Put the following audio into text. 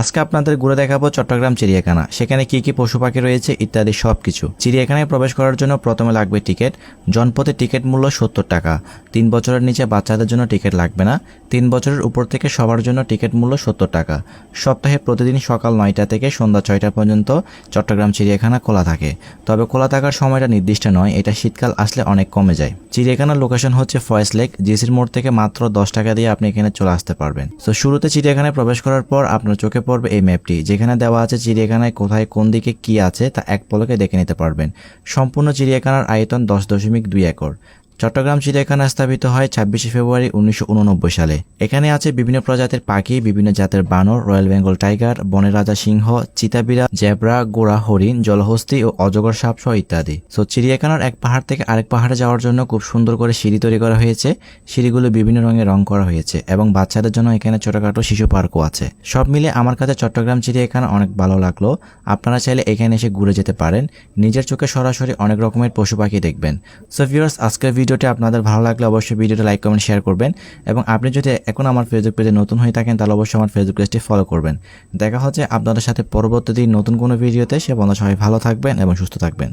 আজকে আপনাদের ঘুরে দেখাবো চট্টগ্রাম চিড়িয়াখানা। সেখানে কি কি পশু পাখি রয়েছে ইত্যাদি সবকিছু। চিড়িয়াখানায় প্রবেশ করার জন্য প্রথমে লাগবে টিকিট। জনপ্রতি টিকিট মূল্য 70 টাকা। 3 বছরের নিচে বাচ্চাদের জন্য টিকিট লাগবে না। 3 বছরের উপর থেকে সবার জন্য টিকিট মূল্য 70 টাকা। সপ্তাহে প্রতিদিন সকাল 9টা থেকে সন্ধ্যা 6টা পর্যন্ত চট্টগ্রাম চিড়িয়াখানা খোলা থাকে। তবে খোলা থাকার সময়টা নির্দিষ্ট নয়, এটা শীতকাল আসলে অনেক কমে যায়। চিড়িয়াখানার লোকেশন হচ্ছে ফয়েজ লেক। জিসির মোড় থেকে মাত্র 10 টাকা দিয়ে আপনি এখানে চলে আসতে পারবেন। তো শুরুতে চিড়িয়াখানায় প্রবেশ করার পর আপনার চোখে পড়বে এই ম্যাপটি, যেখানে দেওয়া আছে চিড়িয়াখানায় কোথায় কোন দিকে কি আছে তা এক পলকে দেখে নিতে পারবেন। সম্পূর্ণ চিড়িয়াখানার আয়তন 10.2 একর। চট্টগ্রাম চিড়িয়াখানা স্থাপিত হয় 26শে ফেব্রুয়ারি 1989 সালে। এখানে আছে বিভিন্ন প্রজাতির পাখি, বিভিন্ন জাতের বানর, রয়্যাল বেঙ্গল টাইগার, বনের রাজা সিংহ, চিতাবিড়া, জেব্রা, গোড়া হরিণ, জলহস্তী ও অজগর সাপ সহ ইত্যাদি। সো চিড়িয়াখানার এক পাহাড় থেকে আরেক পাহাড়ে যাওয়ার জন্য খুব সুন্দর করে সিঁড়ি তৈরি করা হয়েছে। সিঁড়িগুলো বিভিন্ন রঙে রং করা হয়েছে এবং বাচ্চাদের জন্য এখানে ছোটখাটো শিশু পার্কও আছে। সব মিলে আমার কাছে চট্টগ্রাম চিড়িয়াখানা অনেক ভালো লাগলো। আপনারা চাইলে এখানে এসে ঘুরে যেতে পারেন, নিজের চোখে সরাসরি অনেক রকমের পশু পাখি দেখবেন। সো ভিউয়ার্স, আজকের ভিডিওটি আপনাদের ভালো লাগলে অবশ্যই ভিডিওটা লাইক কমেন্ট শেয়ার করবেন এবং আপনি যদি এখন আমার ফেসবুক পেজে নতুন হয়ে থাকেন তাহলে অবশ্যই আমার ফেসবুক পেজটি ফলো করবেন। দেখা হচ্ছে আপনাদের সাথে পরবর্তী দিন নতুন কোনো ভিডিওতে। সে পর্যন্ত সবাই ভালো থাকবেন এবং সুস্থ থাকবেন।